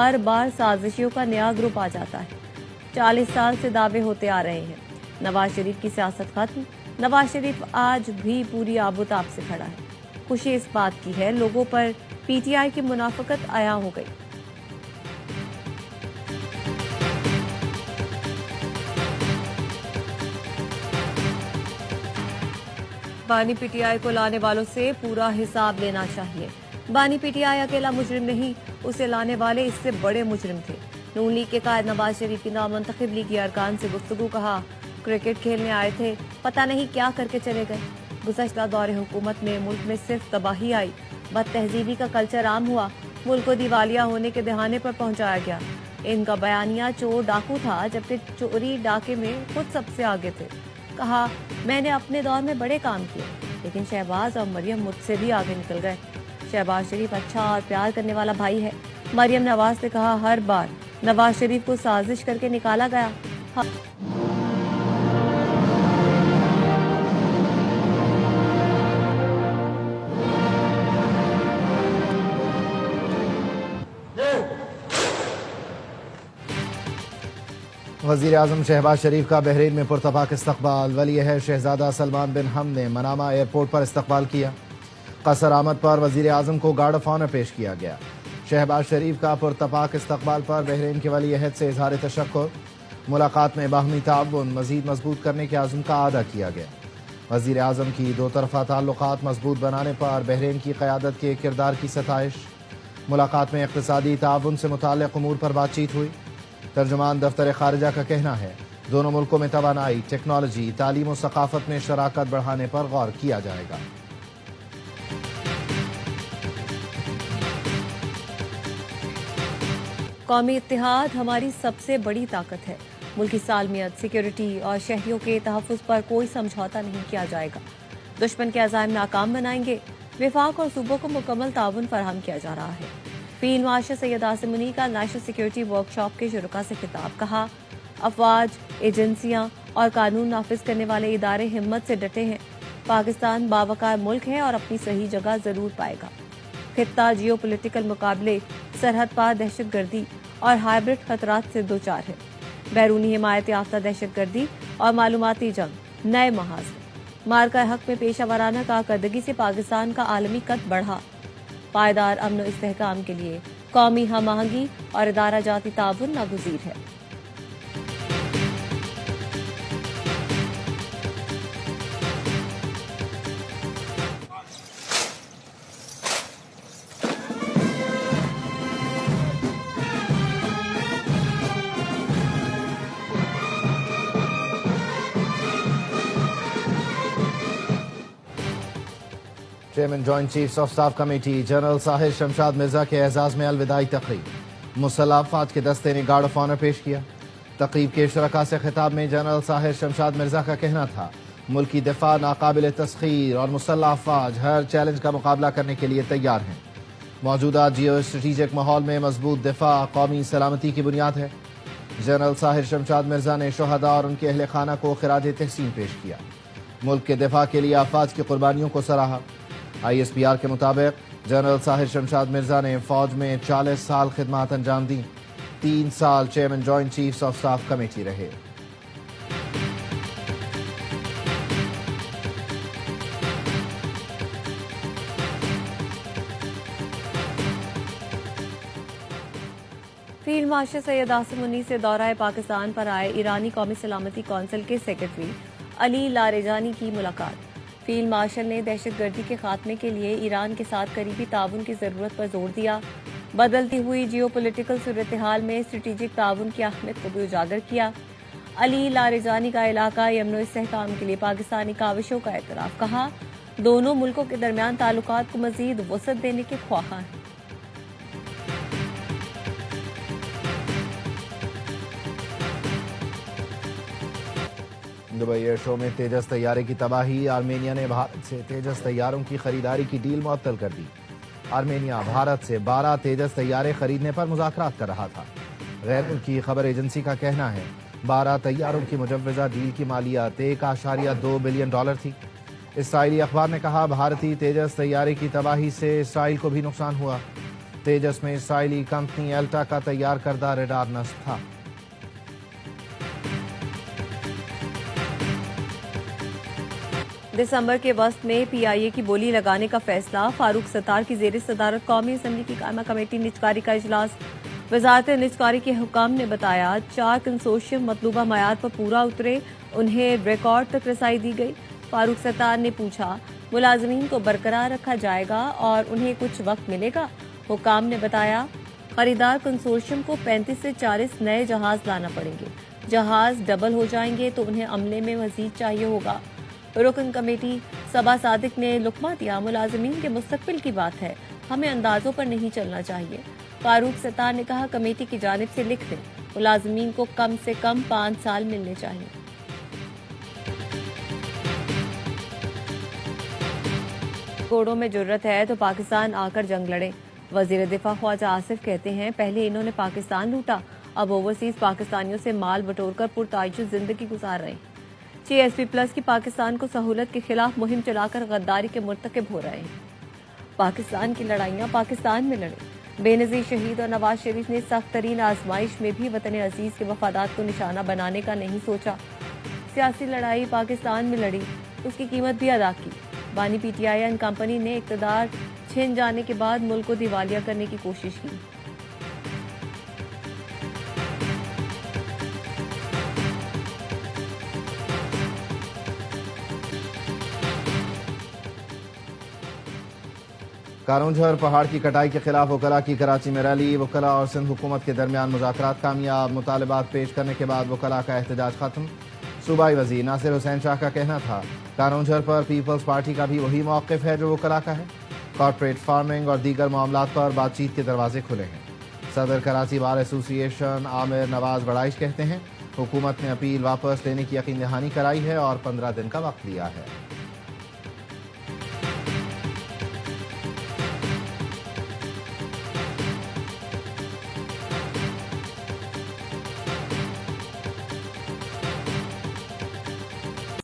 हर बार साजिशों का नया ग्रुप आ जाता है। 40 साल से दावे होते आ रहे हैं, नवाज शरीफ की सियासत खत्म। नवाज शरीफ आज भी पूरी आबोताब से खड़ा है। खुशी इस बात की है, लोगों पर पीटीआई की मुनाफिकत आया हो गई। बानी पीटीआई को लाने वालों से पूरा हिसाब लेना चाहिए। बानी पीटीआई अकेला मुजरिम नहीं, उसे लाने वाले इससे बड़े मुजरिम थे। नून लीग के कायद नवाज शरीफ की नामुंतखब लीगी अरकान से गुफ्तगू। कहा, क्रिकेट खेलने आए थे, पता नहीं क्या करके चले गए। गुज़श्ता दौरे हुकूमत में मुल्क में सिर्फ तबाही आई, बद तहजीबी का कल्चर आम हुआ, मुल्क को दिवालिया होने के दहाने पर पहुंचाया गया। इनका बयानिया चोर डाकू था, जबकि चोरी डाके में खुद सबसे आगे थे। कहा, मैंने अपने दौर में बड़े काम किए, लेकिन शहबाज और मरियम मुझसे भी आगे निकल गए। शहबाज शरीफ अच्छा और प्यार करने वाला भाई है। मरियम नवाज ने कहा, हर बार नवाज शरीफ को साजिश करके निकाला गया। वज़ीर आज़म शहबाज शरीफ का बहरीन में पुरतपाक इस्तकबाल। वली है शहजादा सलमान बिन हमद ने मनामा एयरपोर्ट पर इस्तकबाल किया। कसर आमद पर वज़ीर आज़म को गार्ड ऑफ ऑनर पेश किया गया। शहबाज शरीफ का पुरतपाक इस्तकबाल पर बहरीन के वली अहद से इजहार तशक्कुर। मुलाकात में बाहमी ताउन मज़ीद मजबूत करने के आज़म का अदा किया गया। वज़ीर आज़म की दो तरफ़ा ताल्लुकात मजबूत बनाने पर बहरीन की क़यादत के किरदार की सताइश। मुलाकात में इक़्तिसादी ताउन से मुताल्लिक़ उमूर पर बातचीत हुई। तर्जुमान दफ्तर खारिजा का कहना है, दोनों मुल्कों में तवानाई, टेक्नोलॉजी, तालीम और सकाफत में शराकत बढ़ाने पर गौर किया जाएगा। कौमी इत्तेहाद हमारी सबसे बड़ी ताकत है। मुल्की सालमियत, सिक्योरिटी और शहरियों के तहफ़्फ़ुज़ पर कोई समझौता नहीं किया जाएगा। दुश्मन के अज़ाइम नाकाम बनाएंगे। विफाक और सूबों को मुकम्मल ताउन फराहम किया जा रहा है। फील्ड मार्शल सैयद आसिम मुनी का नेशनल सिक्योरिटी वर्कशॉप के शुरुका से खिताब। कहा, अफवाज, एजेंसियां और कानून नाफिज करने वाले इदारे हिम्मत से डटे हैं। पाकिस्तान बावकार मुल्क है और अपनी सही जगह जरूर पाएगा। खित्ता जियो पोलिटिकल मुकाबले, सरहद पार दहशत गर्दी और हाइब्रिड खतरात से दो चार है। बैरूनी हिमायत याफ्ता दहशत गर्दी और मालूमाती जंग नए महाज है। मार्का हक में पेशा वाराना कारकर्दगी से पाकिस्तान का आलमी कद बढ़ा। पायदार अमन इस्तेहकाम के लिए कौमी हम आहंगी और इदारा जाती ताउन नागुज़ीर है। Chairman joint chiefs of staff committee general Sahir Shamshad Mirza के एजाज में अलविदाई तकरीब। मुसल्लह अफवाज के दस्ते ने गार्ड ऑफ ऑनर पेश किया। तकरीब के शुरका से खिताब में जनरल साहिर शमशाद मिर्जा का कहना था, मुल्की दिफा नाकाबिल तस्खीर और मुसल्लह अफवाज हर चैलेंज का मुकाबला करने के लिए तैयार हैं। मौजूदा जियो स्ट्रेटिजिक माहौल में मजबूत दिफा कौमी सलामती की बुनियाद है। जनरल साहिर शमशाद मिर्जा ने शोहदा और उनके अहल खाना को खिराज तहसीन पेश किया। मुल्क के दिफा के लिए अफवाज की कुर्बानियों को सराहा। ISPR के मुताबिक जनरल साहिर शमशाद मिर्जा ने फौज में 40 साल खिदमत अंजाम दी। 3 साल chairman joint chiefs of staff committee रहे। फील्ड मार्शल सैयद आसिम मुनी से दौरा पाकिस्तान पर आए ईरानी कौमी सलामती कौंसिल के सेक्रेटरी अली लारेजानी की मुलाकात। फील्ड मार्शल ने दहशत गर्दी के खात्मे के लिए ईरान के साथ करीबी ताउन की जरूरत पर जोर दिया। बदलती हुई जियो पोलिटिकल सूरत हाल में स्ट्रेटेजिक ताउन की अहमियत को भी उजागर किया। अली लारेजानी का इलाका यमन इस्तेहकाम के लिए पाकिस्तानी काविशों का एतराफ। कहा, दोनों मुल्कों के दरमियान ताल्लुकात को मजीद वसअत देने के ख्वाहां हैं। दुबई एयर शो में तेजस तैयारे की तबाही। आर्मेनिया ने भारत से तेजस तैयारों की खरीदारी की डील मुअत्तल कर दी। आर्मेनिया भारत से 12 तेजस तैयारे खरीदने पर मुज़ाकरात कर रहा था। गैर मुल्की खबर एजेंसी का कहना है, 12 तैयारों की मुजव्वज़ा डील की मालियात $1.2 बिलियन थी। इसराइली अखबार ने कहा, भारतीय तेजस तैयारे की तबाही से इसराइल को भी नुकसान हुआ। तेजस में इसराइली कंपनी एल्टा का तैयार करदा रेडार नस्ब था। दिसंबर के वस्त में PIA की बोली लगाने का फैसला। फारूक सत्तार की जेर सदारत कौमी असम्बली की कायमा कमेटी निजकारी का इजलास। वजारत निजकारी के हुकाम ने बताया 4 कंसोर्शियम मतलूबा मयार पर पूरा उतरे, उन्हें रिकॉर्ड तक रसाई दी गई। फारूक सत्तार ने पूछा, मुलाजमीन को बरकरार रखा जाएगा और उन्हें कुछ वक्त मिलेगा। हुकाम ने बताया, खरीदार कंसोर्शियम को 35 से 40 नए जहाज लाना पड़ेंगे। जहाज डबल हो जाएंगे तो उन्हें अमले में मजीद चाहिए होगा। रुकन कमेटी सबा सादिक ने लुकमा दिया, मुलाजमीन के मुस्तकबिल की बात है, हमें अंदाजों पर नहीं चलना चाहिए। फारूक सत्तार ने कहा, कमेटी की जानिब से लिख दें, मुलाजमीन को कम से कम 5 साल मिलने चाहिए। घोड़ों में जुर्रत है तो पाकिस्तान आकर जंग लड़े। वजीर दिफा ख्वाजा आसिफ कहते हैं, पहले इन्होंने पाकिस्तान लूटा, अब ओवरसीज पाकिस्तानियों से माल बटोरकर पुरताइश जिंदगी गुजार रहे हैं। GSP+ की पाकिस्तान को सहूलत के खिलाफ मुहिम चलाकर गद्दारी के मुर्तकिब हो रहे हैं। पाकिस्तान की लड़ाइयाँ पाकिस्तान में लड़े। बेनजीर शहीद और नवाज शरीफ ने सख्त तरीन आजमाइश में भी वतन अजीज के मफादात को निशाना बनाने का नहीं सोचा। सियासी लड़ाई पाकिस्तान में लड़ी, उसकी कीमत भी अदा की। बानी PTI एंड कंपनी ने इक़्तिदार छिन जाने के बाद मुल्क को दिवालिया करने की कोशिश की। कारूंझर पहाड़ की कटाई के खिलाफ वकला की कराची में रैली। वकला और सिंध हुकूमत के दरमियान मुज़ाकरात कामयाब। मुतालबात पेश करने के बाद वकला का एहतजाज खत्म। सूबाई वज़ीर नासिर हुसैन शाह का कहना था, कारूंझर पर पीपल्स पार्टी का भी वही मौक़िफ़ है जो वकला का है। कॉर्पोरेट फार्मिंग और दीगर मामलात पर बातचीत के दरवाजे खुले हैं। सदर कराची बार एसोसिएशन आमिर नवाज बड़ाइश कहते हैं, हुकूमत ने अपील वापस लेने की यकीन दहानी कराई है और 15 दिन का वक्त दिया है।